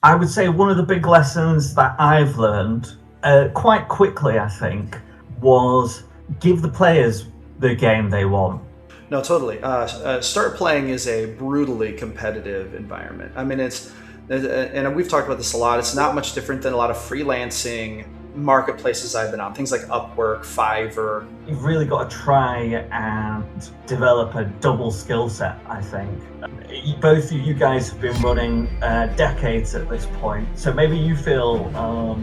I would say one of the big lessons that I've learned quite quickly, I think, was give the players the game they want. No, totally. StartPlaying is a brutally competitive environment. I mean, and we've talked about this a lot. It's not much different than a lot of freelancing marketplaces I've been on, things like Upwork, Fiverr. You've really got to try and develop a double skill set, I think. Both of you guys have been running decades at this point, so maybe you feel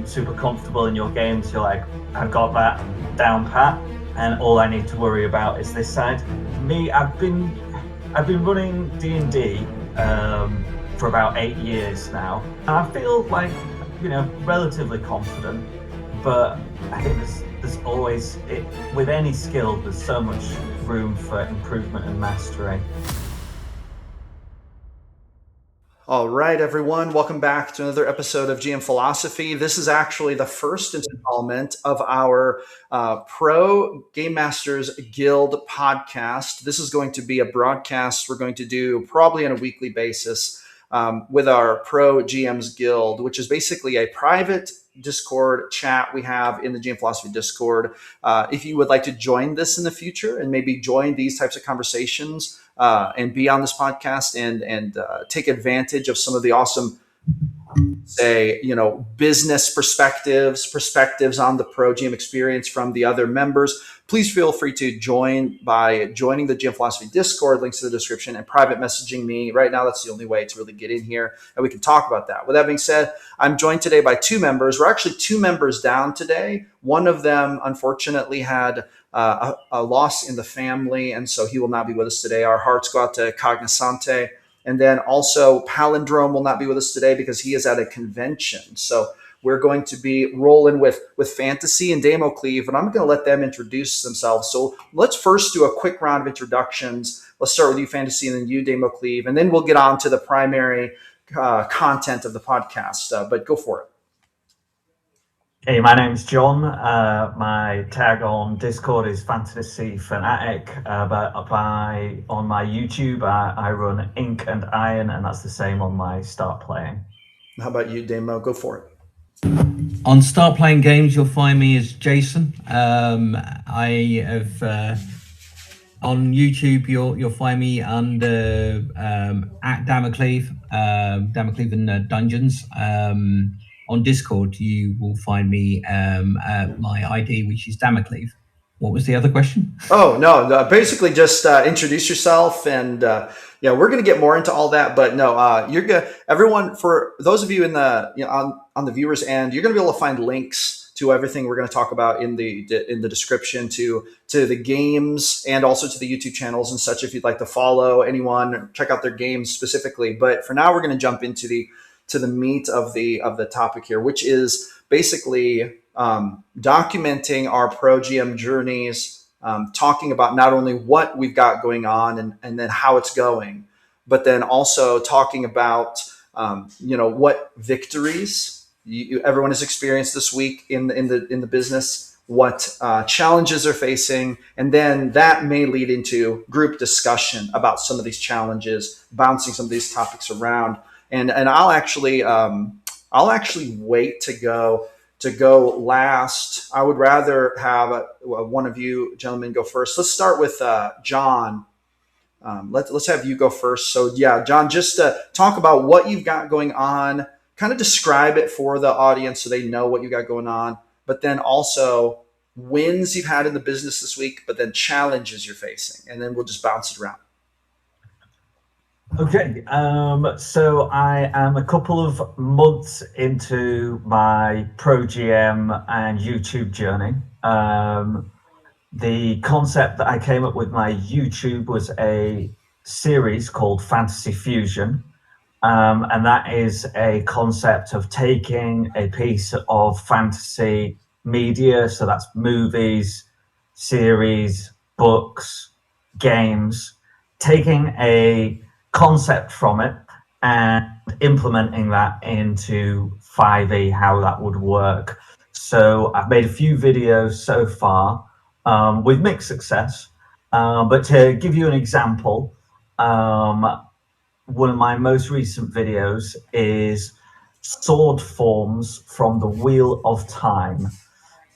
super comfortable in your games. You're like, I've got that down pat, and all I need to worry about is this side. Me, I've been running D&D for about 8 years now, and I feel like, relatively confident. But I think there's always, with any skill, there's so much room for improvement and mastery. All right, everyone, welcome back to another episode of GM Philosophy. This is actually the first installment of our Pro Gamemasters Guild podcast. This is going to be a broadcast we're going to do probably on a weekly basis with our Pro GMs Guild, which is basically a private Discord chat we have in the GM Philosophy Discord. If you would like to join this in the future and maybe join these types of conversations and be on this podcast and take advantage of some of the awesome, business perspectives on the Pro GM experience from the other members, please feel free to join by joining the GM Philosophy Discord, links to the description, and private messaging me. Right now, that's the only way to really get in here, and we can talk about that. With that being said, I'm joined today by two members. We're actually two members down today. One of them, unfortunately, had a loss in the family, and so he will not be with us today. Our hearts go out to Cognosante. And then also Palindrome will not be with us today because he is at a convention. So we're going to be rolling with Fantasy and Damocleave, and I'm going to let them introduce themselves. So let's first do a quick round of introductions. Let's start with you, Fantasy, and then you, Damocleave, and then we'll get on to the primary content of the podcast. But go for it. Hey, my name's John. My tag on Discord is Fantasy Fanatic, but on my YouTube, I run Ink and Iron, and that's the same on my StartPlaying. How about you, Damo? Go for it. On StartPlaying Games, you'll find me as Jason. I have on YouTube. You'll find me under at Damocleave, Damocleave in Dungeons. On Discord, you will find me my ID, which is Damocleave. What was the other question? Oh, no, basically just introduce yourself, and we're going to get more into all that. But no, you're good. Everyone, for those of you in the on the viewers end, you're going to be able to find links to everything we're going to talk about in the description to the games and also to the YouTube channels and such. If you'd like to follow anyone, check out their games specifically. But for now, we're going to jump into the meat of the topic here, which is basically documenting our Pro GM journeys, talking about not only what we've got going on and then how it's going, but then also talking about what victories everyone has experienced this week in the business, what challenges they're facing, and then that may lead into group discussion about some of these challenges, bouncing some of these topics around. And I'll actually wait to go last. I would rather have one of you gentlemen go first. Let's start with John. Let's have you go first. So yeah, John, just talk about what you've got going on. Kind of describe it for the audience so they know what you got going on. But then also wins you've had in the business this week, but then challenges you're facing, and then we'll just bounce it around. Okay, so I am a couple of months into my Pro GM and YouTube journey. The concept that I came up with my YouTube was a series called Fantasy Fusion, and that is a concept of taking a piece of fantasy media, so that's movies, series, books, games, taking a concept from it and implementing that into 5e, how that would work. So I've made a few videos so far with mixed success, but to give you an example, one of my most recent videos is sword forms from the Wheel of Time.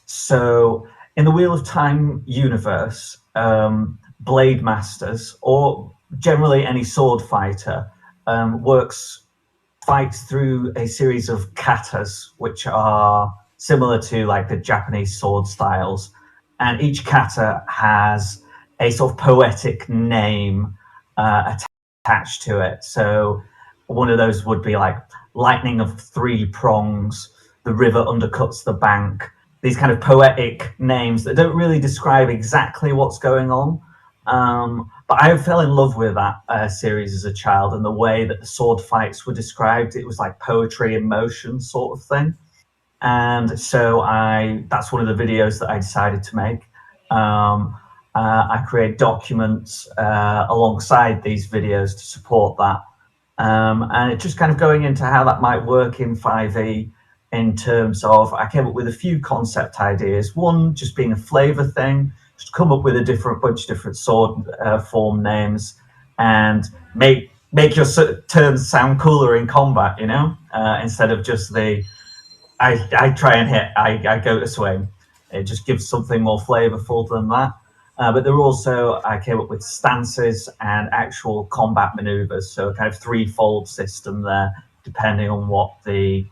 So in the Wheel of Time universe, blade masters, or generally any sword fighter, fights through a series of katas, which are similar to like the Japanese sword styles. And each kata has a sort of poetic name attached to it. So one of those would be like lightning of three prongs, the river undercuts the bank. These kind of poetic names that don't really describe exactly what's going on. But I fell in love with that series as a child, and the way that the sword fights were described, it was like poetry in motion sort of thing. And so that's one of the videos that I decided to make. I create documents alongside these videos to support that. And it's just kind of going into how that might work in 5e in terms of, I came up with a few concept ideas. One, just being a flavor thing, just come up with a bunch of different sword form names and make your turns sound cooler in combat, you know, instead of just I try and hit, I go to swing. It just gives something more flavorful than that. But there also, I came up with stances and actual combat maneuvers, so a kind of threefold system there, depending on what the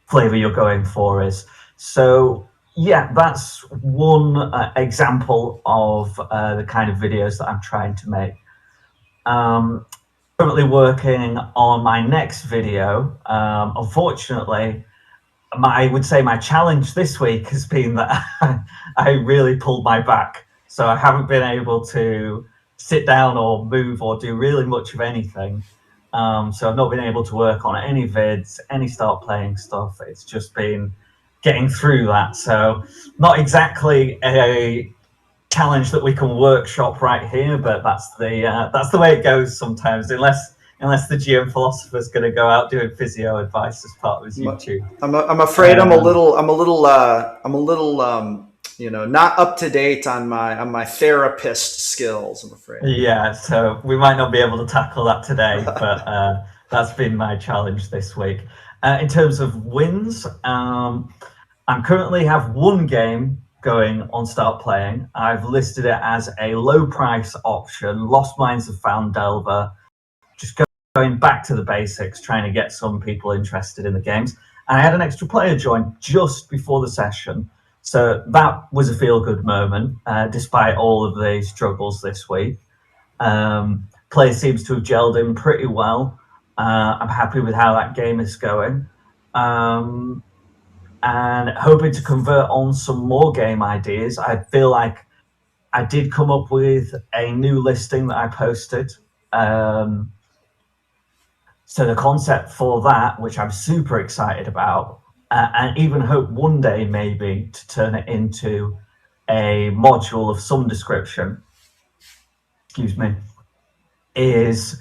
flavor you're going for is. So yeah, that's one example of the kind of videos that I'm trying to make. Currently working on my next video. Unfortunately, I would say my challenge this week has been that I really pulled my back. So I haven't been able to sit down or move or do really much of anything. So I've not been able to work on any vids, any StartPlaying stuff. It's just been getting through that. So not exactly a challenge that we can workshop right here, but that's the way it goes sometimes, unless the GM philosopher's going to go out doing physio advice as part of his YouTube. I'm afraid I'm a little not up to date on my therapist skills, I'm afraid. Yeah, so we might not be able to tackle that today, but that's been my challenge this week. In terms of wins, I currently have one game going on StartPlaying. I've listed it as a low price option, Lost Mines of Found Delver, just going back to the basics, trying to get some people interested in the games. And I had an extra player join just before the session. So that was a feel-good moment, despite all of the struggles this week. Play seems to have gelled in pretty well. I'm happy with how that game is going. And hoping to convert on some more game ideas. I feel like I did come up with a new listing that I posted. So the concept for that, which I'm super excited about, and even hope one day maybe to turn it into a module of some description, is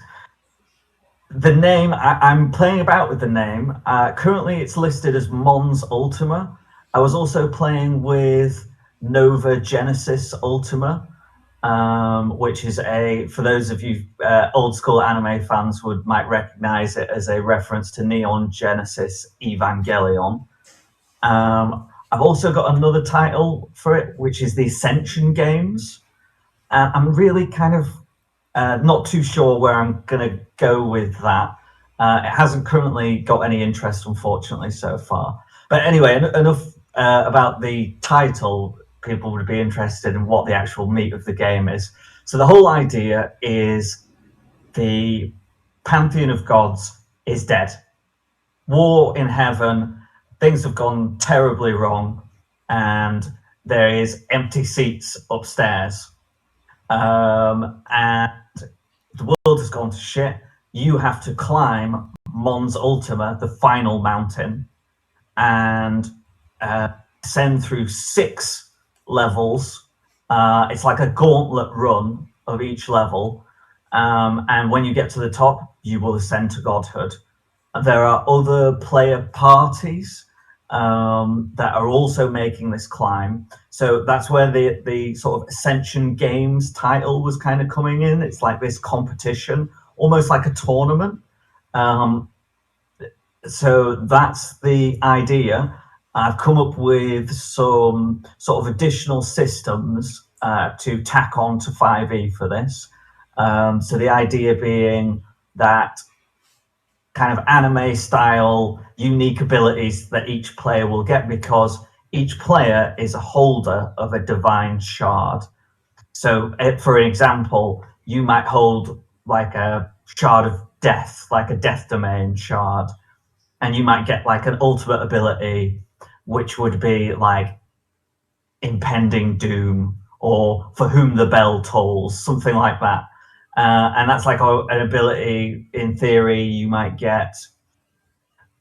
the name. I'm playing about with the name. Currently it's listed as Mons Ultima. I was also playing with Nova Genesis Ultima, which is for those of you old school anime fans might recognize it as a reference to Neon Genesis Evangelion. I've also got another title for it, which is the Ascension games. I'm really kind of not too sure where I'm going to go with that. It hasn't currently got any interest, unfortunately, so far. But anyway, enough about the title. People would be interested in what the actual meat of the game is. So the whole idea is the pantheon of gods is dead. War in heaven, things have gone terribly wrong, and there is empty seats upstairs. And the world has gone to shit. You have to climb Mons Ultima, the final mountain, and descend through 6 levels. It's like a gauntlet run of each level. And when you get to the top, you will ascend to godhood. There are other player parties that are also making this climb. So that's where the sort of Ascension Games title was kind of coming in. It's like this competition, almost like a tournament. so that's the idea. I've come up with some sort of additional systems to tack on to 5e for this. So the idea being that kind of anime style unique abilities that each player will get, because each player is a holder of a divine shard. So for example, you might hold like a shard of death, like a death domain shard, and you might get like an ultimate ability which would be like impending doom or for whom the bell tolls, something like that. And that's like an ability. In theory, you might get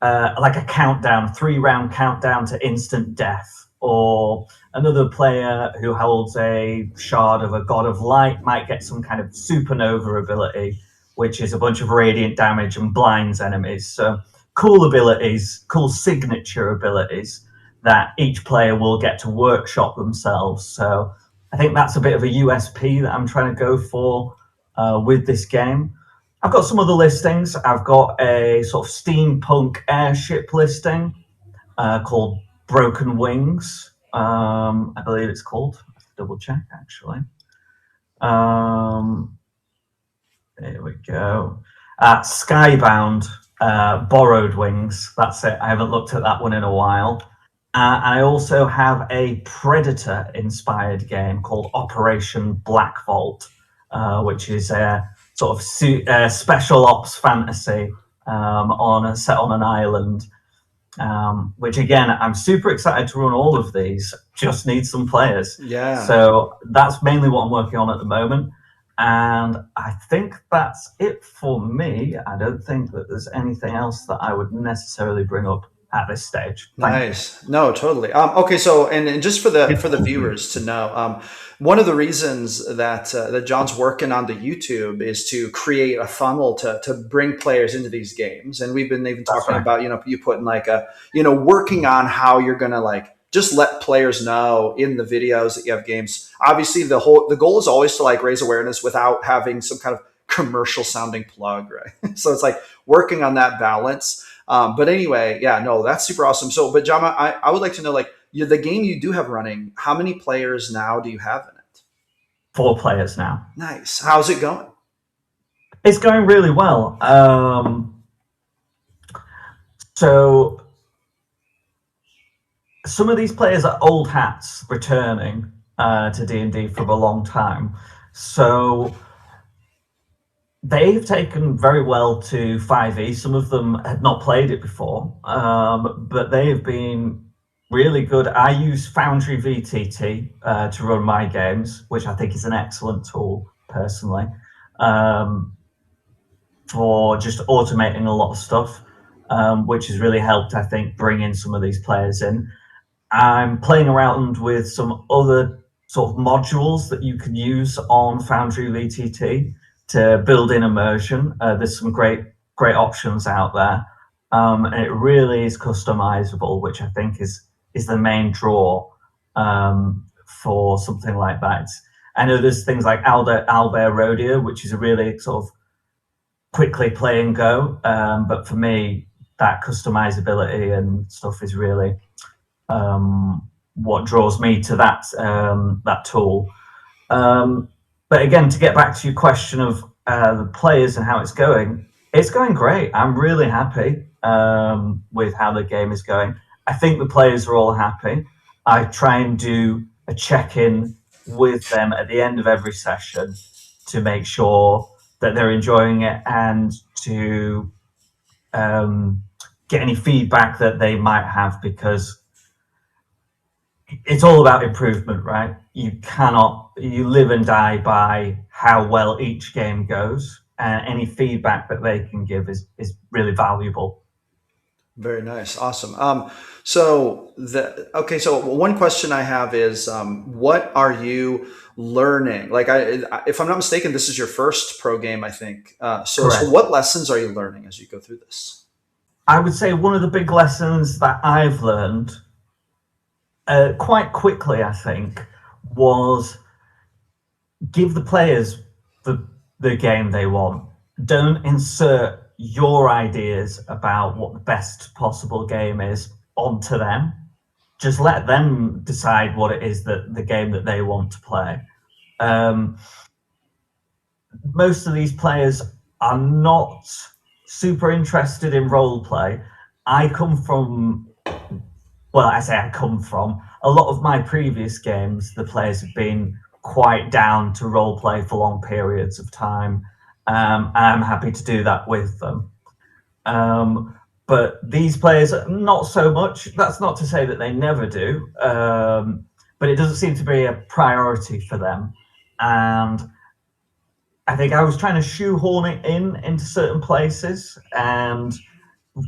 like a countdown, 3-round countdown to instant death. Or another player who holds a shard of a god of light might get some kind of supernova ability, which is a bunch of radiant damage and blinds enemies. So cool abilities, cool signature abilities that each player will get to workshop themselves. So I think that's a bit of a USP that I'm trying to go for with this game. I've got some other listings. I've got a sort of steampunk airship listing called Broken Wings. I believe it's called. I have to double check actually. There we go. Skybound, Borrowed Wings. That's it. I haven't looked at that one in a while. And I also have a Predator-inspired game called Operation Black Vault, which is a sort of special ops fantasy set on an island. Which again, I'm super excited to run all of these. Just need some players. Yeah. So that's mainly what I'm working on at the moment. And I think that's it for me. I don't think that there's anything else that I would necessarily bring up at this stage. Nice. No, totally. Okay, so and just for the viewers to know, one of the reasons that John's working on the YouTube is to create a funnel to bring players into these games, and we've been even talking about you putting like a working on how you're gonna like just let players know in the videos that you have games. Obviously, the goal is always to like raise awareness without having some kind of commercial sounding plug, right? So it's like working on that balance. But anyway, yeah, no, that's super awesome. So, but Jama, I would like to know, like, the game you do have running, how many players now do you have in it? 4 players now. Nice. How's it going? It's going really well. So some of these players are old hats returning to D&D from a long time. So they've taken very well to 5e. Some of them had not played it before, but they have been really good. I use Foundry VTT to run my games, which I think is an excellent tool, personally, for just automating a lot of stuff, which has really helped, I think, bring in some of these players in. I'm playing around with some other sort of modules that you can use on Foundry VTT to build in immersion. There's some great options out there, and it really is customizable, which I think is the main draw for something like that. I know there's things like Albert Rodeo, which is a really sort of quickly play and go, but for me, that customizability and stuff is really what draws me to that tool. But again, to get back to your question of the players and how it's going great. I'm really happy with how the game is going. I think the players are all happy. I try and do a check-in with them at the end of every session to make sure that they're enjoying it and to get any feedback that they might have, because it's all about improvement, right? You live and die by how well each game goes, and any feedback that they can give is really valuable. Very nice. Awesome. So one question I have is, what are you learning? Like, if I'm not mistaken, this is your first pro game, I think. So what lessons are you learning as you go through this? I would say one of the big lessons that I've learned quite quickly, I think, was give the players the game they want. Don't insert your ideas about what the best possible game is onto them. Just let them decide what it is that the game that they want to play. Most of these players are not super interested in role play. I come from, well, I say I come from, a lot of my previous games, the players have been quite down to role play for long periods of time. I'm happy to do that with them. But these players, not so much. That's not to say that they never do, but it doesn't seem to be a priority for them. And I think I was trying to shoehorn it into certain places and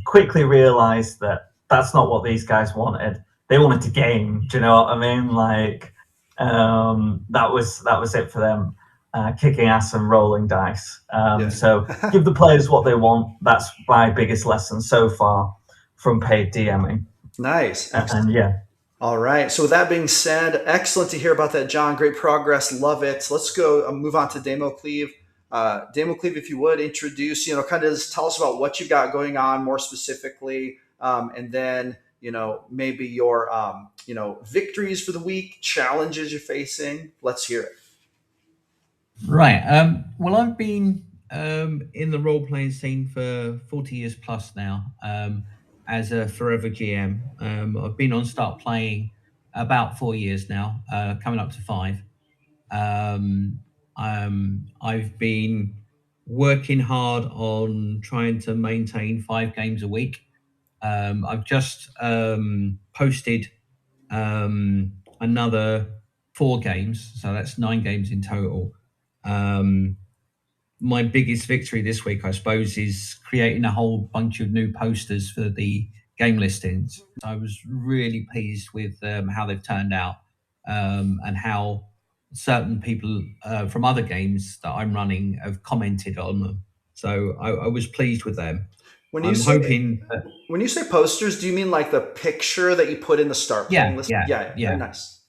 quickly realized that that's not what these guys wanted. They wanted to game. Do you know what I mean? Like, that was it for them. Kicking ass and rolling dice. So give the players what they want. That's my biggest lesson so far from paid DMing. Nice. And yeah. All right. So with that being said, excellent to hear about that, John. Great progress. Love it. Let's go move on to Damocleave. Damocleave, if you would introduce, kind of just tell us about what you got going on more specifically. And then, maybe your, victories for the week, challenges you're facing. Let's hear it. Right. Well, I've been in the role-playing scene for 40 years plus now, as a forever GM. I've been on StartPlaying about 4 years now, coming up to 5. I've been working hard on trying to maintain 5 games a week. I've just posted another 4 games, so that's 9 games in total. My biggest victory this week, I suppose, is creating a whole bunch of new posters for the game listings. I was really pleased with how they've turned out, and how certain people from other games that I'm running have commented on them. So I was pleased with them. When you say posters, do you mean like the picture that you put in the StartPlaying list? Yeah. Very nice.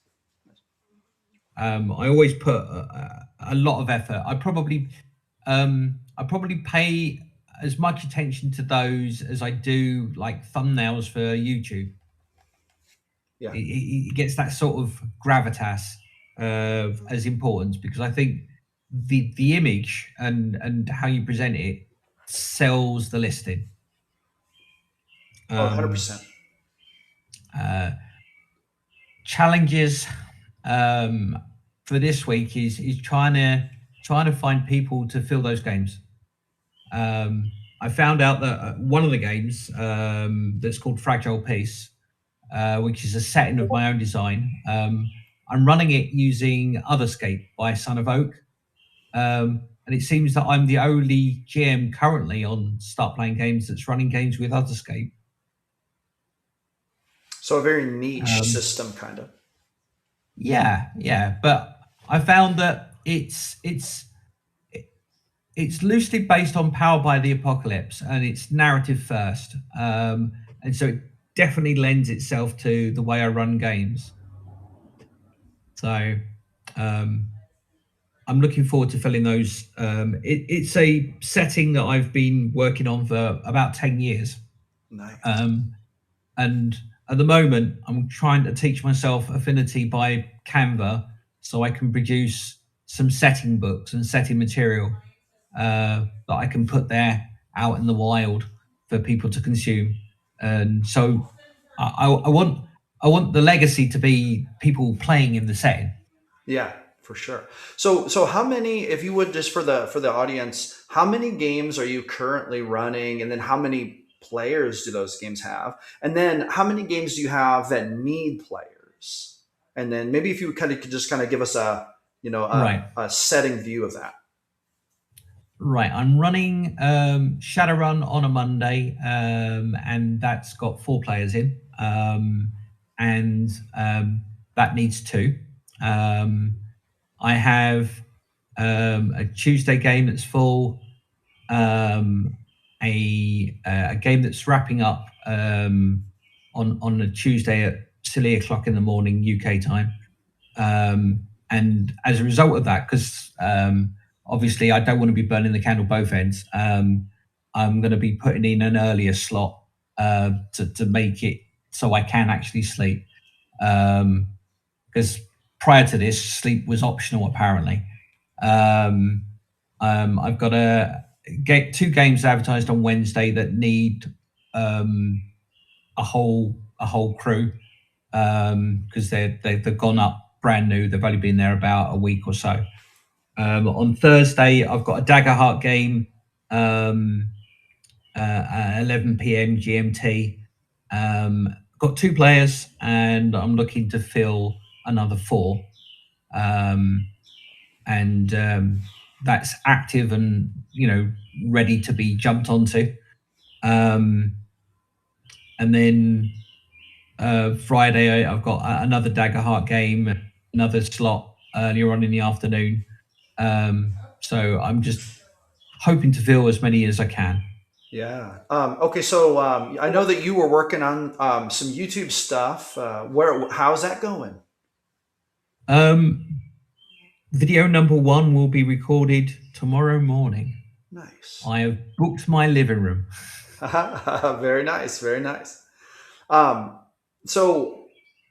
I always put a lot of effort. I probably pay as much attention to those as I do like thumbnails for YouTube. Yeah, it gets that sort of gravitas as importance, because I think the image and how you present it sells the listing. 100%. Challenges for this week is trying to find people to fill those games. I found out that one of the games that's called Fragile Peace, which is a setting of my own design, I'm running it using Otherscape by Son of Oak. And it seems that I'm the only GM currently on StartPlaying Games that's running games with Otherscape. So a very niche system, kind of. Yeah. But I found that it's loosely based on Power by the Apocalypse, and it's narrative first. And so it definitely lends itself to the way I run games. So I'm looking forward to filling those. It's a setting that I've been working on for about 10 years. Nice. And at the moment, I'm trying to teach myself Affinity by Canva so I can produce some setting books and setting material that I can put there out in the wild for people to consume. And so I want the legacy to be people playing in the setting. Yeah, for sure. So how many, if you would, just for the audience, how many games are you currently running, and then how many players do those games have, and then how many games do you have that need players? And then maybe if you could just give us a setting view of that. Right, I'm running Shadowrun on a Monday, and that's got 4 players in, and that needs 2. I have a Tuesday game that's full, a game that's wrapping up on a Tuesday at silly o'clock in the morning UK time, and as a result of that, because obviously I don't want to be burning the candle both ends, I'm going to be putting in an earlier slot to make it so I can actually sleep. Because prior to this, sleep was optional apparently. I've got two games advertised on Wednesday that need a whole crew because they've gone up brand new. They've only been there about a week or so. On Thursday, I've got a Daggerheart game at 11 p.m. GMT. Got 2 players, and I'm looking to fill another 4. That's active and ready to be jumped onto. And then Friday, I've got another Daggerheart game, another slot earlier on in the afternoon. So I'm just hoping to fill as many as I can. Yeah. Okay. So I know that you were working on some YouTube stuff. How's that going? Video number 1 will be recorded tomorrow morning. Nice. I have booked my living room. Very nice. Very nice. So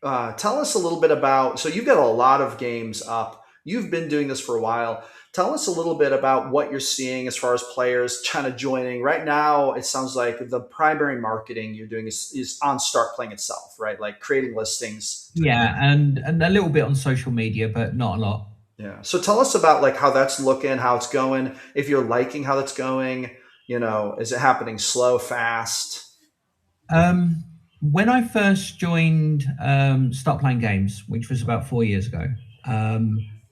tell us a little bit about, so you've got a lot of games up. You've been doing this for a while. Tell us a little bit about what you're seeing as far as players kind of joining. Right now, it sounds like the primary marketing you're doing is on StartPlaying itself, right? Like creating listings. Yeah, and a little bit on social media, but not a lot. Yeah. So tell us about like how that's looking, how it's going, if you're liking how that's going, is it happening slow, fast? When I first joined StartPlaying Games, which was about 4 years ago,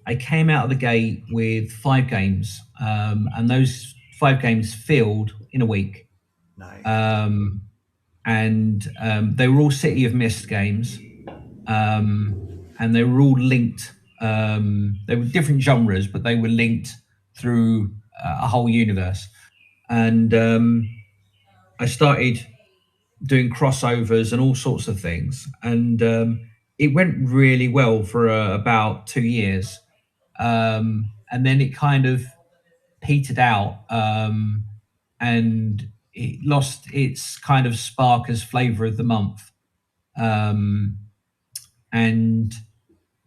I came out of the gate with 5 games, and those 5 games filled in a week. Nice. They were all City of Mist games, and they were all linked. They were different genres, but they were linked through a whole universe. And I started doing crossovers and all sorts of things, and it went really well for about 2 years. And then it kind of petered out, and it lost its kind of spark as flavor of the month. Then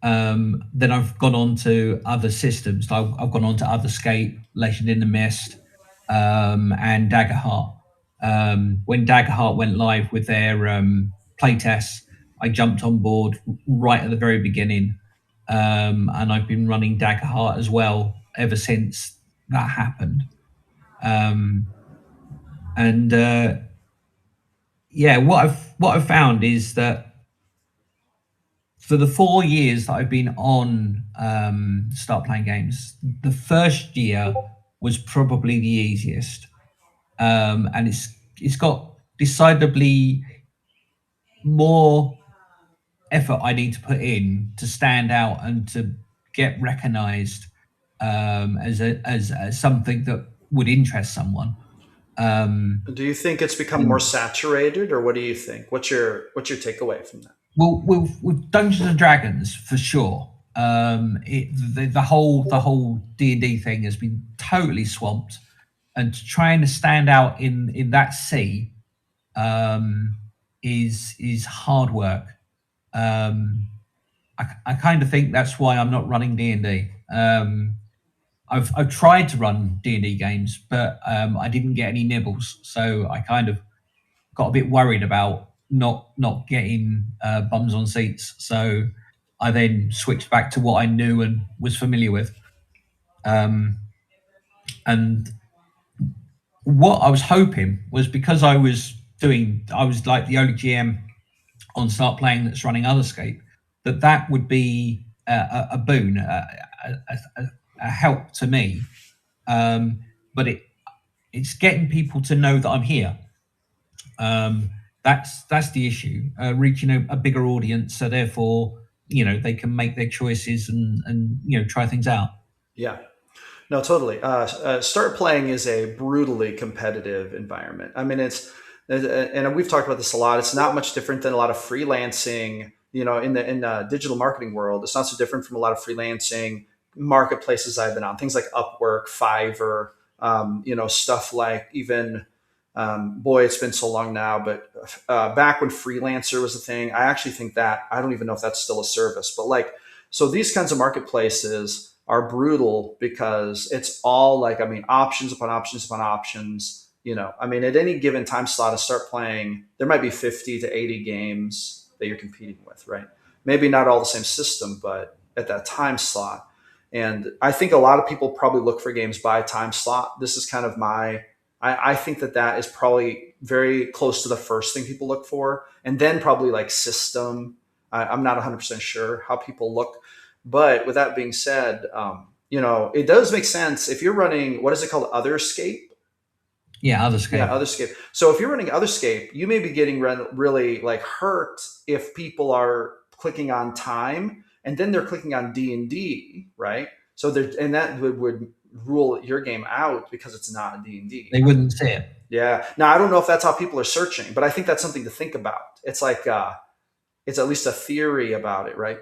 I've gone on to other systems. I've gone on to Otherscape, Legend in the Mist, and Daggerheart. When Daggerheart went live with their playtests, I jumped on board right at the very beginning. And I've been running Daggerheart as well ever since that happened. What I've found is that for the 4 years that I've been on StartPlaying Games, the first year was probably the easiest, and it's got decidedly more effort I need to put in to stand out and to get recognised as something that would interest someone. Do you think it's become more saturated, or what do you think? What's your takeaway from that? Well, with Dungeons and Dragons, for sure, the whole D&D thing has been totally swamped, and trying to stand out in that sea is hard work. I kind of think that's why I'm not running D&D. I've tried to run D&D games, but I didn't get any nibbles, so I kind of got a bit worried about not getting bums on seats. So I then switched back to what I knew and was familiar with. And what I was hoping was, because I was like the only GM on StartPlaying that's running Otherscape, that would be a boon, a help to me. But it's getting people to know that I'm here. That's the issue, reaching a bigger audience, so therefore they can make their choices and try things out. Yeah, no, totally. StartPlaying is a brutally competitive environment. I mean, and we've talked about this a lot. It's not much different than a lot of freelancing. In the digital marketing world, it's not so different from a lot of freelancing marketplaces I've been on. Things like Upwork, Fiverr, stuff like even Boy, it's been so long now, but back when Freelancer was a thing, I actually think that, I don't even know if that's still a service, but like, so these kinds of marketplaces are brutal because it's all like, I mean, options upon options upon options. You know, I mean, at any given time slot to start playing, there might be 50 to 80 games that you're competing with, right? Maybe not all the same system, but at that time slot. And I think a lot of people probably look for games by time slot. This is kind of I think that is probably very close to the first thing people look for. And then probably like system. I'm not 100% sure how people look. But with that being said, you know, it does make sense if you're running, what is it called? Otherscape? Yeah, Otherscape. Yeah, Otherscape. So if you're running Otherscape, you may be getting really like hurt if people are clicking on time and then they're clicking on D&D, right? So and that would rule your game out because it's not a D&D. They wouldn't see it. Yeah. Now, I don't know if that's how people are searching, but I think that's something to think about. It's like, it's at least a theory about it, right?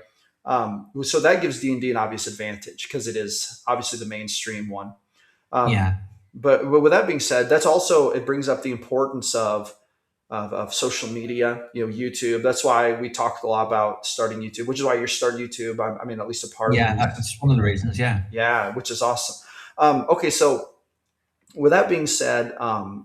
So that gives D&D an obvious advantage because it is obviously the mainstream one. Yeah. But with that being said, that's also, it brings up the importance of social media, you know, YouTube. That's why we talked a lot about starting YouTube, which is why you're starting YouTube. I mean, at least a part of it. Yeah, that's one of the reasons. Yeah. Yeah, which is awesome. Okay, so with that being said,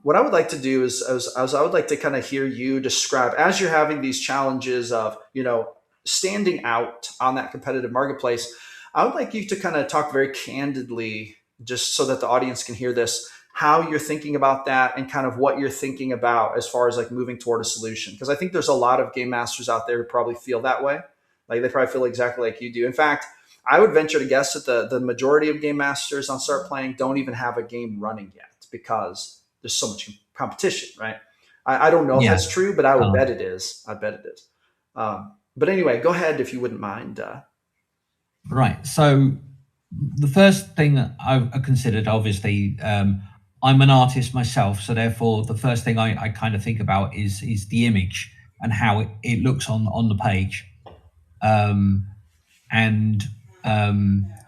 what I would like to do is I would like to kind of hear you describe, as you're having these challenges of, you know, standing out on that competitive marketplace, I would like you to kind of talk very candidly, just so that the audience can hear this, how you're thinking about that and kind of what you're thinking about as far as like moving toward a solution. Because I think there's a lot of game masters out there who probably feel that way. Like they probably feel exactly like you do. In fact, I would venture to guess that the majority of game masters on StartPlaying don't even have a game running yet because there's so much competition, right? I don't know if that's true, but I would bet it is. I bet it is. But anyway, go ahead if you wouldn't mind. Right. So the first thing that I considered, obviously, I'm an artist myself, so therefore the first thing I kind of think about is the image and how it looks on the page.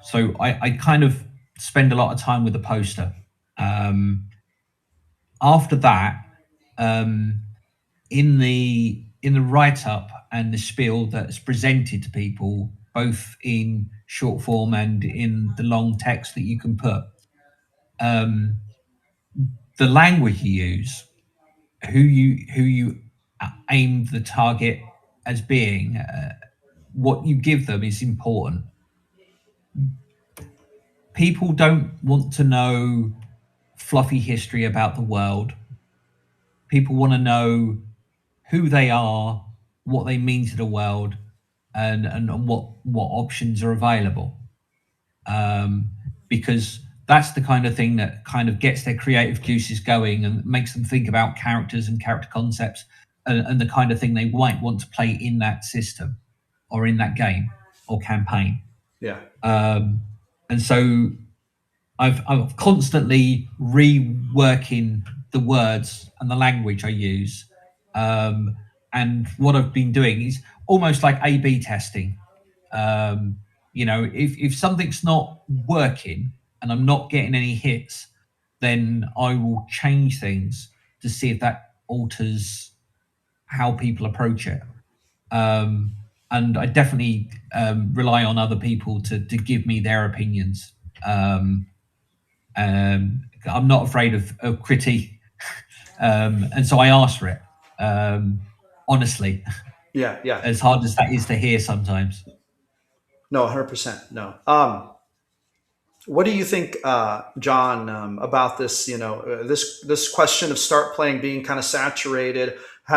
So I kind of spend a lot of time with the poster. After that, in the write-up and the spiel that's presented to people, both in short form and in the long text that you can put, the language you use, who you aim the target as being, what you give them is important. People don't want to know fluffy history about the world. People want to know who they are, what they mean to the world, and what options are available. Because that's the kind of thing that kind of gets their creative juices going and makes them think about characters and character concepts and the kind of thing they might want to play in that system or in that game or campaign. Yeah. And so I'm constantly reworking the words and the language I use. And what I've been doing is almost like A/B testing. You know, if something's not working and I'm not getting any hits, then I will change things to see if that alters how people approach it. And I definitely rely on other people to give me their opinions. I'm not afraid of critique, and so I ask for it, honestly. Yeah. As hard as that is to hear sometimes. No, 100%. No. What do you think, John, about this? You know, this question of StartPlaying being kind of saturated,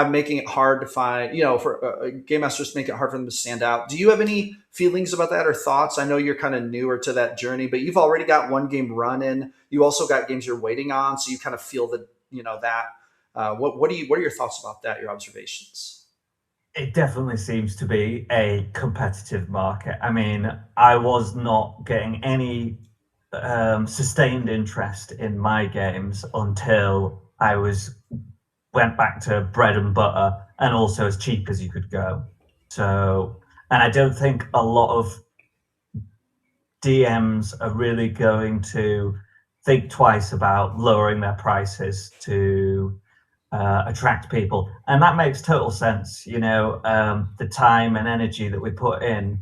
making it hard to find. You know, for game masters, make it hard for them to stand out. Do you have any feelings about that or thoughts? I know you're kind of newer to that journey, but you've already got one game running. You also got games you're waiting on, so you kind of feel that. You know that. What are your thoughts about that? Your observations? It definitely seems to be a competitive market. I mean, I was not getting any sustained interest in my games until I went back to bread and butter and also as cheap as you could go. So, and I don't think a lot of DMs are really going to think twice about lowering their prices to attract people, and that makes total sense. The time and energy that we put in.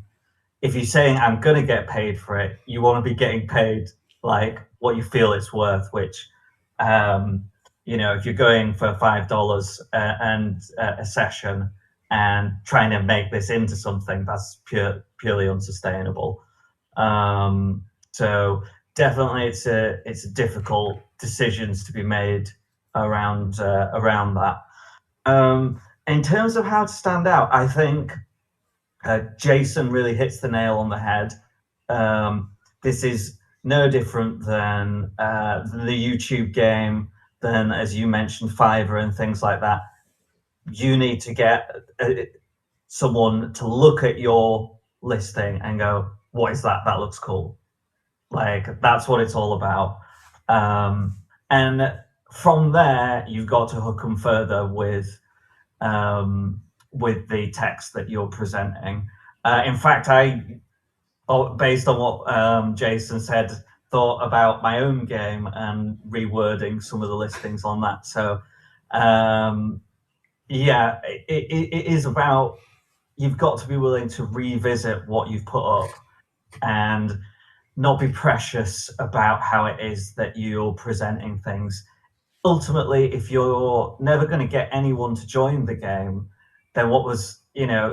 If you're saying I'm going to get paid for it, you want to be getting paid like what you feel it's worth. Which, if you're going for $5 and a session and trying to make this into something, that's purely unsustainable. So definitely, it's a difficult decisions to be made around that. In terms of how to stand out, I think Jason really hits the nail on the head. This is no different than the YouTube game, than, as you mentioned, Fiverr and things like that. You need to get someone to look at your listing and go, what is that? That looks cool. Like, that's what it's all about. And from there, you've got to hook them further with the text that you're presenting. In fact, based on what Jason said, thought about my own game and rewording some of the listings on that. So, it is about, you've got to be willing to revisit what you've put up and not be precious about how it is that you're presenting things. Ultimately, if you're never going to get anyone to join the game, then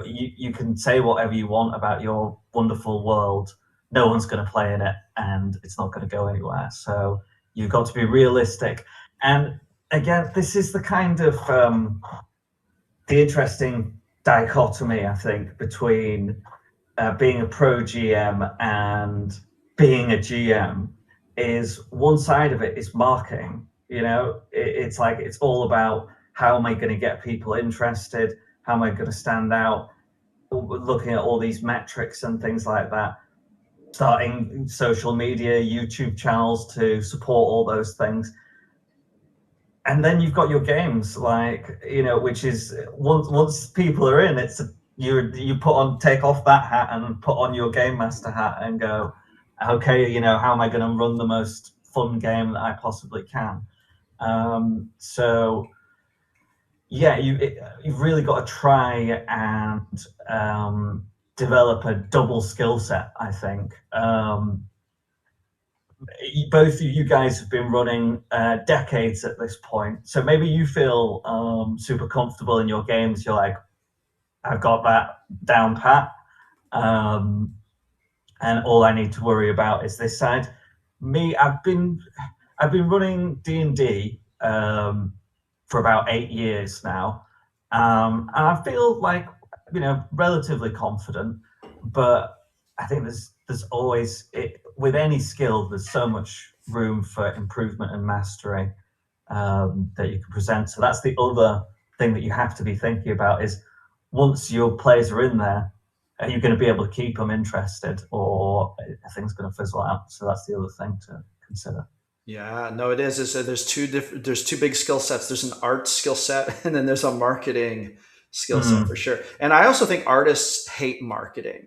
you can say whatever you want about your wonderful world. No one's going to play in it, and it's not going to go anywhere. So you've got to be realistic. And again, this is the kind of the interesting dichotomy, I think, between being a pro GM and being a GM. Is one side of it is marketing. It's like, it's all about, how am I going to get people interested? How am I going to stand out? Looking at all these metrics and things like that, starting social media, YouTube channels to support all those things. And then you've got your games, which is, once people are in, you take off that hat and put on your game master hat and go, okay, how am I going to run the most fun game that I possibly can? So yeah, you've really got to try and develop a double skill set, I think. Both of you guys have been running decades at this point, so maybe you feel super comfortable in your games. You're like, I've got that down pat, and all I need to worry about is this side. Me, I've been running D&D for about 8 years now, and I feel like, relatively confident. But I think there's always, with any skill, there's so much room for improvement and mastery that you can present. So that's the other thing that you have to be thinking about, is once your players are in there, are you going to be able to keep them interested, or are things going to fizzle out? So that's the other thing to consider. Yeah, no, it is. There's two big skill sets. There's an art skill set, and then there's a marketing skill set for sure. And I also think artists hate marketing.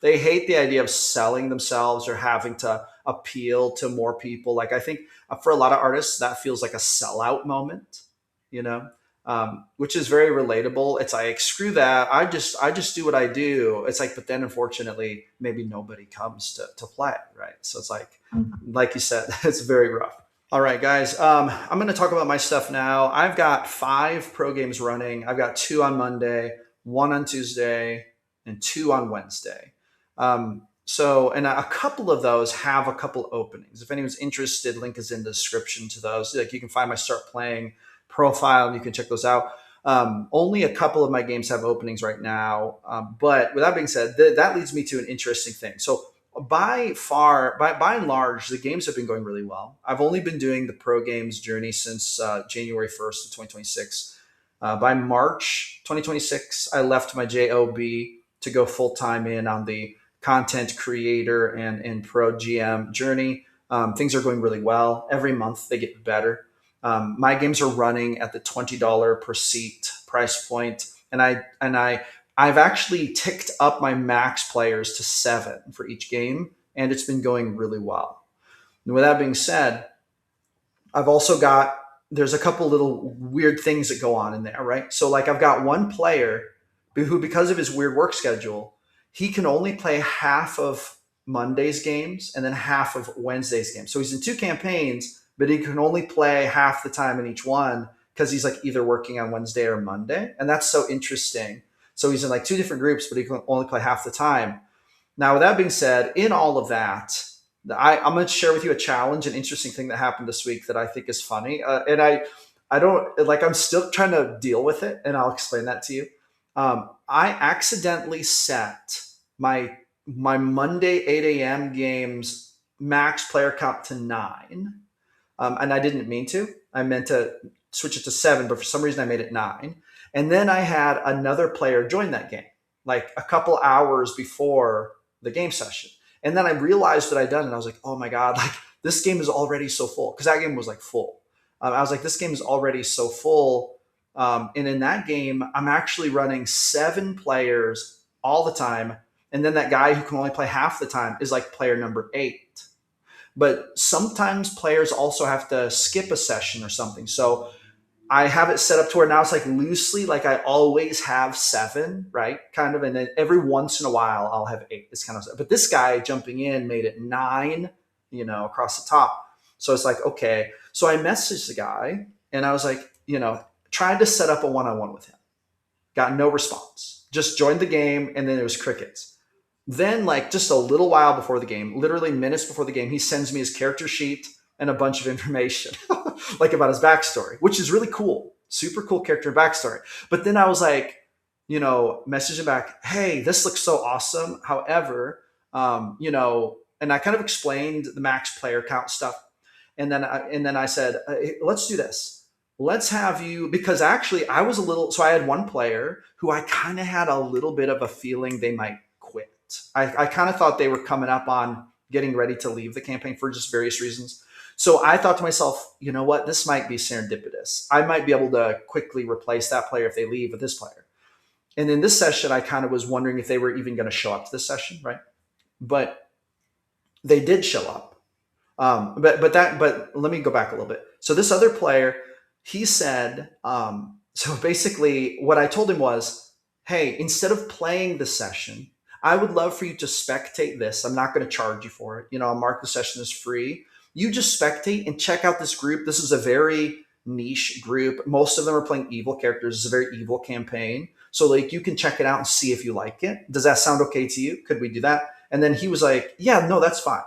They hate the idea of selling themselves or having to appeal to more people. Like, I think for a lot of artists, that feels like a sellout moment, which is very relatable. It's like, screw that. I just do what I do. It's like, but then unfortunately, maybe nobody comes to play, right? So it's like you said, it's very rough. All right, guys, I'm going to talk about my stuff now. I've got 5 pro games running. I've got 2 on Monday, 1 on Tuesday, and 2 on Wednesday. And a couple of those have a couple openings. If anyone's interested, link is in the description to those. Like, you can find my StartPlaying profile and you can check those out. Only a couple of my games have openings right now. But with that being said, that leads me to an interesting thing. So by and large, the games have been going really well. I've only been doing the pro games journey since January 1st of 2026. By March 2026, I left my JOB to go full-time in on the content creator and pro GM journey. Things are going really well. Every month they get better. My games are running at the $20 per seat price point, and I've actually ticked up my max players to 7 for each game, and it's been going really well. And with that being said, I've also got there's a couple little weird things that go on in there, right? So like I've got one player who, because of his weird work schedule, he can only play half of Monday's games and then half of Wednesday's games. So he's in 2 campaigns, but he can only play half the time in each one because he's like either working on Wednesday or Monday. And that's so interesting. So he's in like 2 different groups, but he can only play half the time. Now, with that being said, in all of that, I'm going to share with you a challenge, an interesting thing that happened this week that I think is funny. And I don't like, I'm still trying to deal with it, and I'll explain that to you. I accidentally set my Monday 8 a.m. games max player count to 9. And I didn't mean to. I meant to switch it to 7, but for some reason I made it 9. And then I had another player join that game, like a couple hours before the game session. And then I realized what I'd done, and I was like, oh my God, like this game is already so full. Because that game was like full. I was like, this game is already so full. And in that game, I'm actually running 7 players all the time. And then that guy who can only play half the time is like player number 8. But sometimes players also have to skip a session or something. So I have it set up to where now it's like loosely, like I always have 7, right? Kind of. And then every once in a while I'll have 8. It's kind of, but this guy jumping in made it 9, across the top. So it's like, okay. So I messaged the guy and I was like, tried to set up a one-on-one with him. Got no response. Just joined the game, and then it was crickets. Then like just a little while before the game, literally minutes before the game, he sends me his character sheet and a bunch of information like about his backstory, which is really cool. Super cool character backstory. But then I was like, message him back, hey, this looks so awesome. However, and I kind of explained the max player count stuff. And then I said, hey, let's do this. Let's have you, because actually I was so I had one player who I kind of had a little bit of a feeling they might quit. I kind of thought they were coming up on getting ready to leave the campaign for just various reasons. So I thought to myself, you know what, this might be serendipitous. I might be able to quickly replace that player if they leave with this player. And in this session, I kind of was wondering if they were even going to show up to this session, right? But they did show up. But let me go back a little bit. So this other player, he said, so basically what I told him was, hey, instead of playing the session, I would love for you to spectate this. I'm not going to charge you for it. I'll mark the session as free. You just spectate and check out this group. This is a very niche group. Most of them are playing evil characters. It's a very evil campaign. So like you can check it out and see if you like it. Does that sound okay to you? Could we do that? And then he was like, yeah, no, that's fine.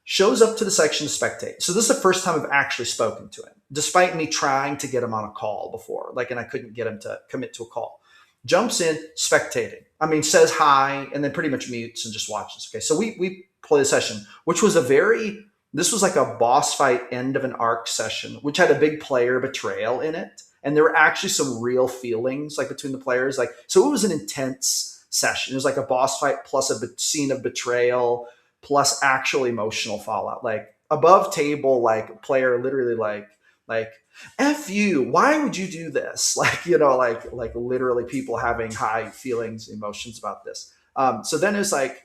Shows up to the section to spectate. So this is the first time I've actually spoken to him, despite me trying to get him on a call before, and I couldn't get him to commit to a call. Jumps in, spectating. Says hi, and then pretty much mutes and just watches. Okay, so we play the session, which was this was like a boss fight end of an arc session, which had a big player betrayal in it. And there were actually some real feelings like between the players. So it was an intense session. It was like a boss fight plus a scene of betrayal, plus actual emotional fallout, like above table, like player literally like F you, why would you do this? Like literally people having high feelings, emotions about this. So then it's like,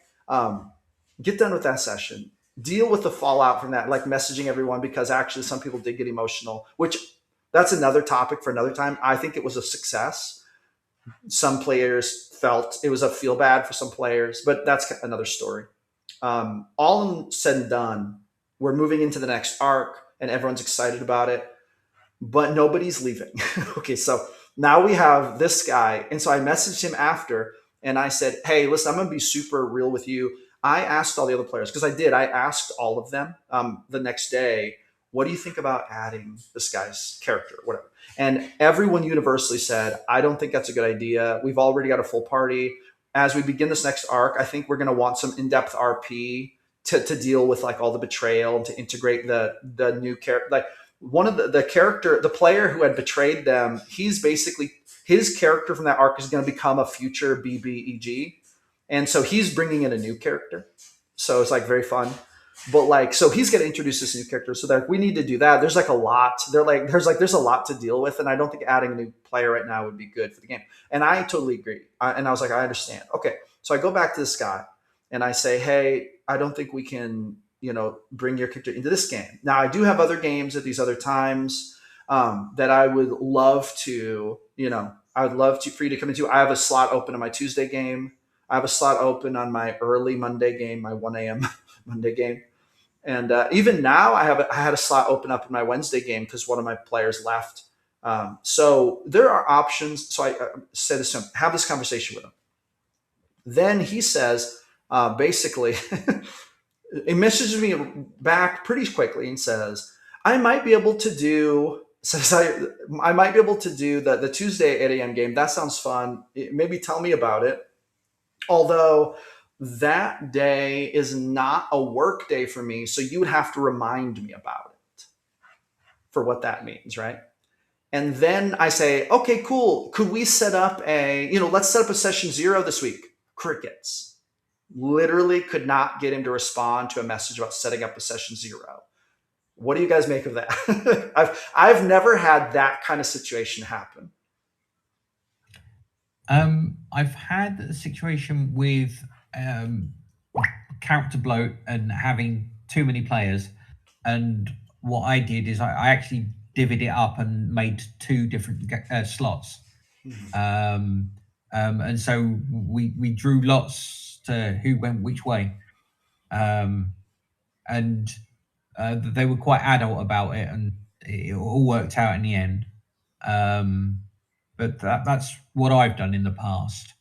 get done with that session, deal with the fallout from that, like messaging everyone, because actually some people did get emotional, which that's another topic for another time. I think it was a success. Some players felt it was a feel bad for some players, but that's another story. All said and done, we're moving into the next arc and everyone's excited about it, but nobody's leaving. Okay, so now we have this guy. And so I messaged him after and I said, hey, listen, I'm going to be super real with you. I asked all the other players, because I asked all of them the next day, what do you think about adding this guy's character, whatever? And everyone universally said, I don't think that's a good idea. We've already got a full party. As we begin this next arc, I think we're going to want some in-depth RP to deal with like all the betrayal and to integrate the new character. Like one of the player who had betrayed them, he's basically, his character from that arc is going to become a future BBEG. And so he's bringing in a new character. So it's like very fun. But so he's going to introduce this new character. So we need to do that. There's like a lot. There's a lot to deal with. And I don't think adding a new player right now would be good for the game. And I totally agree. And I was like, I understand. Okay. So I go back to this guy and I say, hey, I don't think we can, bring your character into this game. Now I do have other games at these other times. that I would love to, I would love for you to come into. I have a slot open on my Tuesday game. I have a slot open on my early Monday game, my 1 a.m. Monday game. And even now, I had a slot open up in my Wednesday game because one of my players left. So there are options. So I said this to him, have this conversation with him. Then he says, basically, he messages me back pretty quickly and says, I might be able to do the Tuesday 8 a.m. game. That sounds fun. Maybe tell me about it. Although that day is not a work day for me, so you would have to remind me about it for what that means, right? And then I say, okay, cool. Could we set up let's set up a session 0 this week? Crickets. Literally could not get him to respond to a message about setting up a session 0. What do you guys make of that? I've never had that kind of situation happen. I've had a situation with character bloat and having too many players, and what I did is I actually divvied it up and made 2 different slots. And so we drew lots to who went which way, and they were quite adult about it, and it all worked out in the end. But that's what I've done in the past.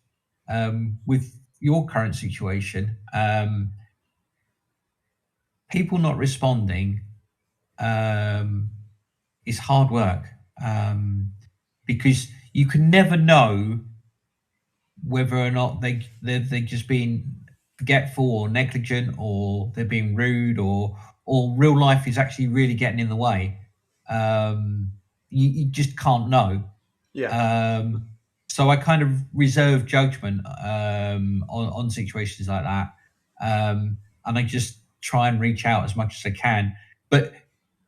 With your current situation, people not responding is hard work, because you can never know whether or not they're just being forgetful or negligent, or they're being rude, or real life is actually really getting in the way. You just can't know. Yeah. So I kind of reserve judgment on situations like that, and I just try and reach out as much as I can. But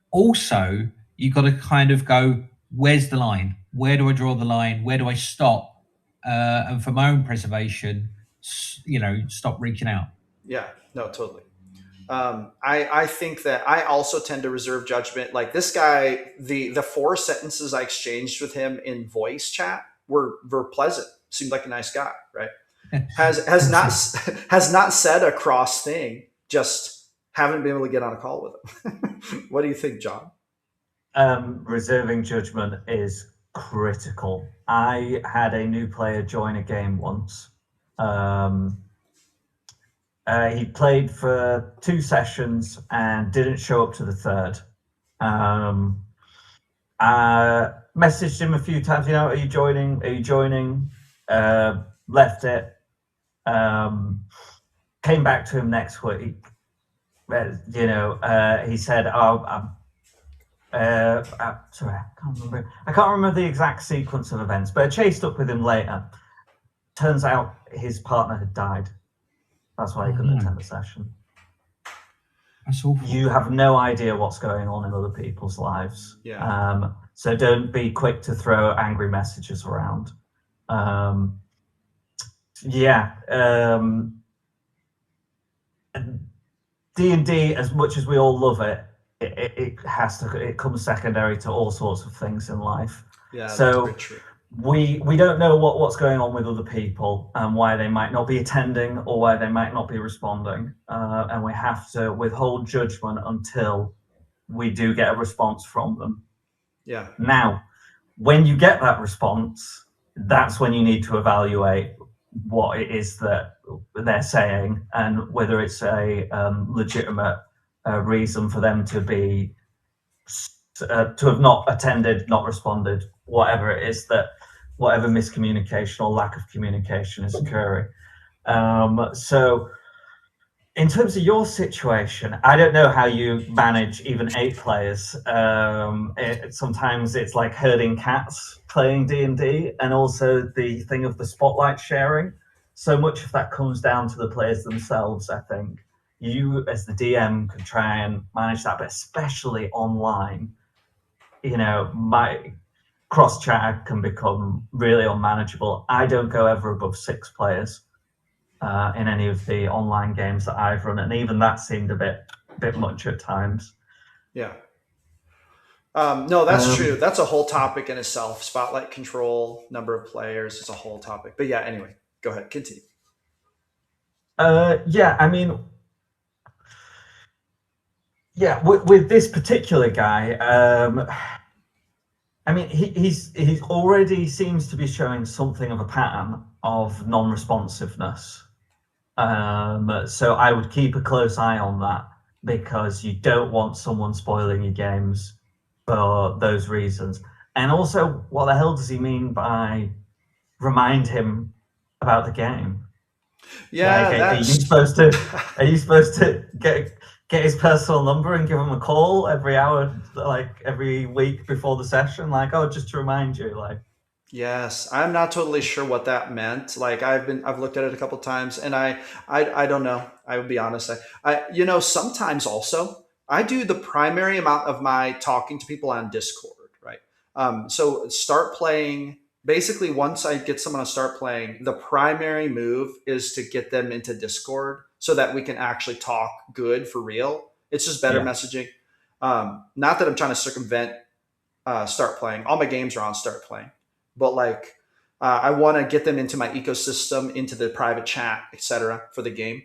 also, you've got to kind of go, where's the line? Where do I draw the line? Where do I stop? And for my own preservation, stop reaching out. Yeah, no, totally. I think that I also tend to reserve judgment. Like this guy, the 4 sentences I exchanged with him in voice chat were pleasant. Seemed like a nice guy, right? Has not said a cross thing. Just haven't been able to get on a call with him. What do you think, John? Reserving judgment is critical. I had a new player join a game once. He played for 2 sessions and didn't show up to the 3rd. I messaged him a few times, are you joining? Are you joining? Left it. Came back to him next week. He said, sorry, I can't remember the exact sequence of events, but I chased up with him later. Turns out his partner had died. That's why he couldn't attend the session. That's awful. You have no idea what's going on in other people's lives. Yeah. So don't be quick to throw angry messages around. D&D, as much as we all love it, it comes secondary to all sorts of things in life. Yeah. So that's very true. we don't know what's going on with other people and why they might not be attending or why they might not be responding, and we have to withhold judgment until we do get a response from them. Yeah. Now, when you get that response, that's when you need to evaluate what it is that they're saying and whether it's a legitimate reason for them to be to have not attended, not responded, whatever it is, that whatever miscommunication or lack of communication is occurring. So in terms of your situation, I don't know how you manage even 8 players. Sometimes it's like herding cats playing D&D, and also the thing of the spotlight sharing. So much of that comes down to the players themselves, I think. You as the DM can try and manage that, but especially online, my cross chat can become really unmanageable. I don't go ever above 6 players in any of the online games that I've run, and even that seemed a bit much at times. Yeah. No, that's true. That's a whole topic in itself. Spotlight control, number of players is a whole topic. But yeah, anyway, go ahead, continue. Yeah, I mean, yeah, with this particular guy, I mean, he's already seems to be showing something of a pattern of non-responsiveness. So I would keep a close eye on that, because you don't want someone spoiling your games for those reasons. And also, what the hell does he mean by remind him about the game? Yeah, Like, that's are you supposed to get his personal number and give him a call every hour, like every week before the session? Like, oh, just to remind you, like. yes. I'm not totally sure what that meant. Like I've looked at it a couple times, and I don't know. I would be honest. Sometimes also I do the primary amount of my talking to people on Discord, right? So start playing. Basically, once I get someone to start playing, the primary move is to get them into Discord so that we can actually talk good for real. It's just better Yeah. messaging. Not that I'm trying to circumvent start playing. All my games are on start playing, but like I want to get them into my ecosystem, into the private chat, etc. for the game.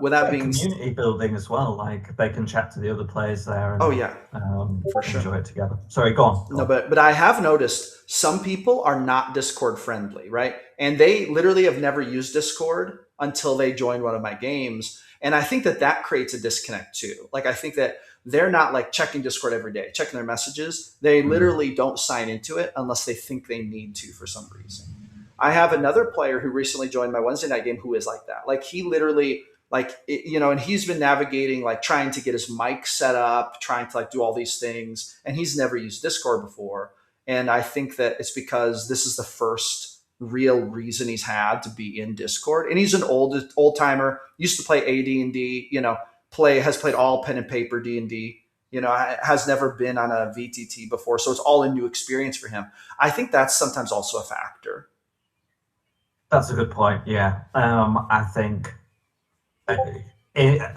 With that being Community building as well, like they can chat to the other players there and oh yeah, for sure. enjoy it together. Sorry, go on. No, but I have noticed some people are not Discord friendly, right? And they literally have never used Discord until they joined one of my games, and I think that creates a disconnect too. Like I think that they're not like checking Discord every day, checking their messages. They literally don't sign into it unless they think they need to for some reason. I have another player who recently joined my Wednesday night game who is like that. Like he literally and he's been navigating, like trying to get his mic set up, trying to like do all these things, and he's never used Discord before. And I think that it's because this is the first real reason he's had to be in Discord. And he's an old timer, used to play AD&D, has played all pen and paper D&D, has never been on a VTT before. So it's all a new experience for him. I think that's sometimes also a factor. That's a good point. Yeah. I think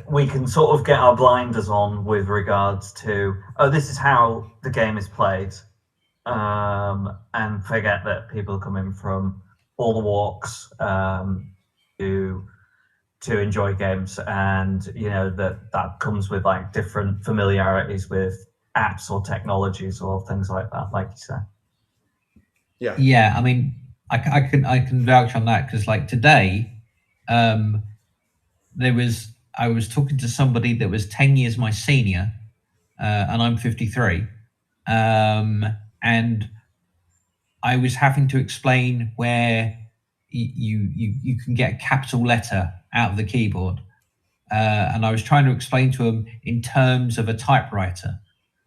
we can sort of get our blinders on with regards to, this is how the game is played, and forget that people are coming from all the walks to enjoy games, and that comes with like different familiarities with apps or technologies or things like that, like you said. Yeah. I mean, I can vouch on that, because like today, I was talking to somebody that was 10 years my senior, and I'm 53, and I was having to explain where you can get a capital letter out of the keyboard, and I was trying to explain to him in terms of a typewriter,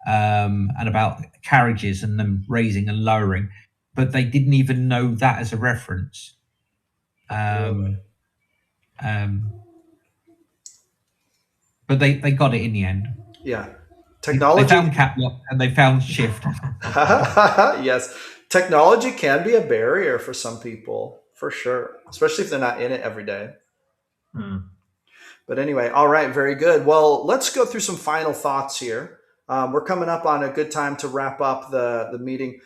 and about carriages and them raising and lowering, but they didn't even know that as a reference. But they got it in the end. Yeah. Technology. They found cap lock and they found shift. Yes. Technology can be a barrier for some people, for sure, especially if they're not in it every day. But anyway, all right, very good. Well, let's go through some final thoughts here. We're coming up on a good time to wrap up the meeting.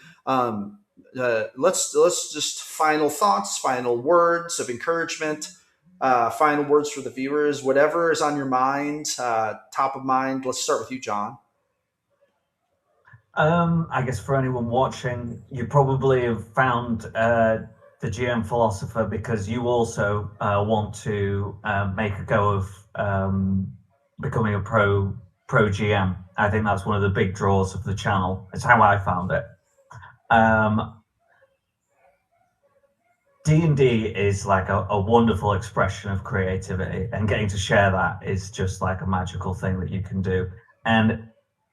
Let's just final thoughts, final words of encouragement, final words for the viewers, whatever is on your mind, top of mind. Let's start with you, John. I guess for anyone watching, you probably have found the GM philosopher because you also want to make a go of becoming a pro GM. I think that's one of the big draws of the channel. It's how I found it. D&D is like a wonderful expression of creativity, and getting to share that is just like a magical thing that you can do. And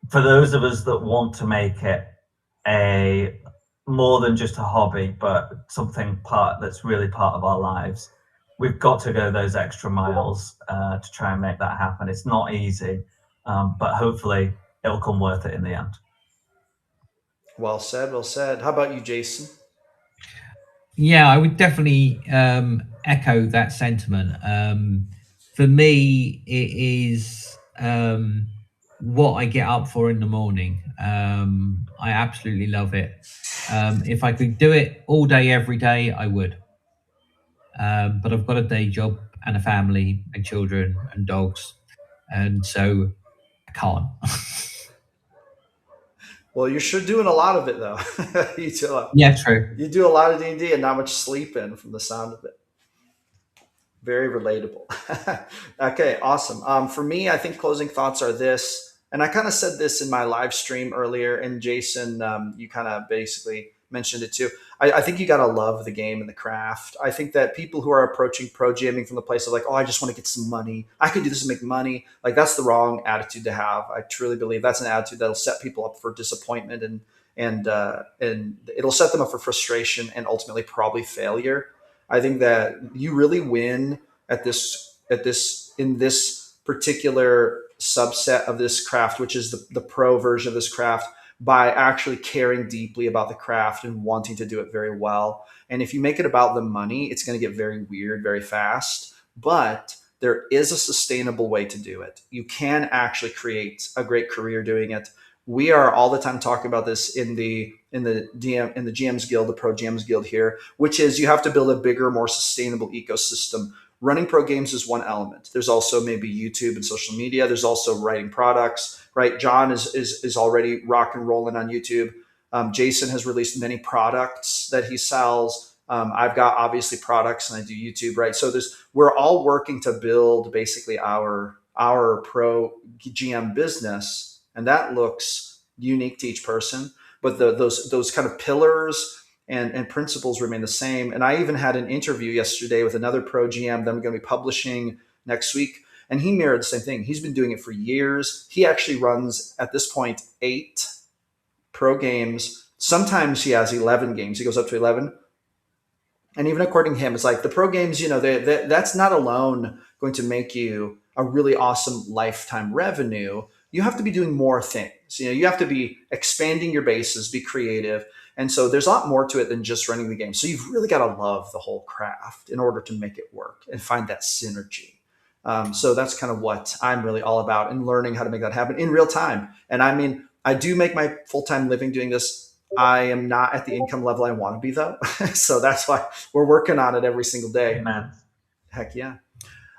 for those of us that want to make it a more than just a hobby, but something that's really part of our lives, we've got to go those extra miles to try and make that happen. It's not easy, but hopefully it'll come worth it in the end. Well said, well said. How about you, Jason? Yeah, I would definitely echo that sentiment. For me, it is what I get up for in the morning. I absolutely love it. If I could do it all day, every day, I would. But I've got a day job and a family and children and dogs, and so I can't. Well, you're sure doing a lot of it though. Yeah, true. You do a lot of D&D and not much sleeping from the sound of it. Very relatable. Okay, awesome. For me, I think closing thoughts are this, and I kind of said this in my live stream earlier, and Jason, you kind of basically mentioned it too. I think you got to love the game and the craft. I think that people who are approaching pro jamming from the place of like, oh, I just want to get some money. I could do this and make money. Like that's the wrong attitude to have. I truly believe that's an attitude that'll set people up for disappointment and it'll set them up for frustration and ultimately probably failure. I think that you really win in this particular subset of this craft, which is the pro version of this craft, by actually caring deeply about the craft and wanting to do it very well. And if you make it about the money, it's going to get very weird very fast. But there is a sustainable way to do it. You can actually create a great career doing it. We are all the time talking about this in the GM's Guild, the Pro GM's Guild here, which is you have to build a bigger, more sustainable ecosystem. Running pro games is one element. There's also maybe YouTube and social media. There's also writing products, right? John is already rock and rolling on YouTube. Jason has released many products that he sells. I've got obviously products and I do YouTube, right? So we're all working to build basically our pro GM business, and that looks unique to each person. But those kind of pillars and principles remain the same. And I even had an interview yesterday with another pro GM that I'm going to be publishing next week. And he mirrored the same thing. He's been doing it for years. He actually runs, at this point, 8 pro games. Sometimes he has 11 games. He goes up to 11. And even according to him, it's like the pro games, that's not alone going to make you a really awesome lifetime revenue. You have to be doing more things. You have to be expanding your bases, be creative. And so there's a lot more to it than just running the game. So you've really got to love the whole craft in order to make it work and find that synergy. So that's kind of what I'm really all about in learning how to make that happen in real time. And I mean, I do make my full-time living doing this. I am not at the income level I want to be though. So that's why we're working on it every single day. Amen. Heck yeah.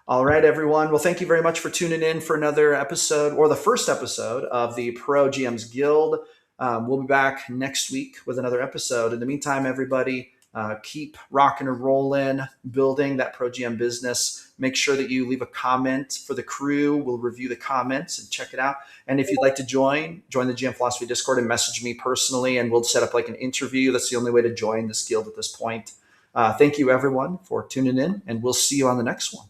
All right, everyone. Well, thank you very much for tuning in for another episode, or the first episode of the Pro GM's Guild. We'll be back next week with another episode. In the meantime, everybody, keep rocking and rolling, building that Pro GM business. Make sure that you leave a comment for the crew. We'll review the comments and check it out. And if you'd like to join the GM Philosophy Discord and message me personally, and we'll set up like an interview. That's the only way to join this guild at this point. Thank you, everyone, for tuning in, and we'll see you on the next one.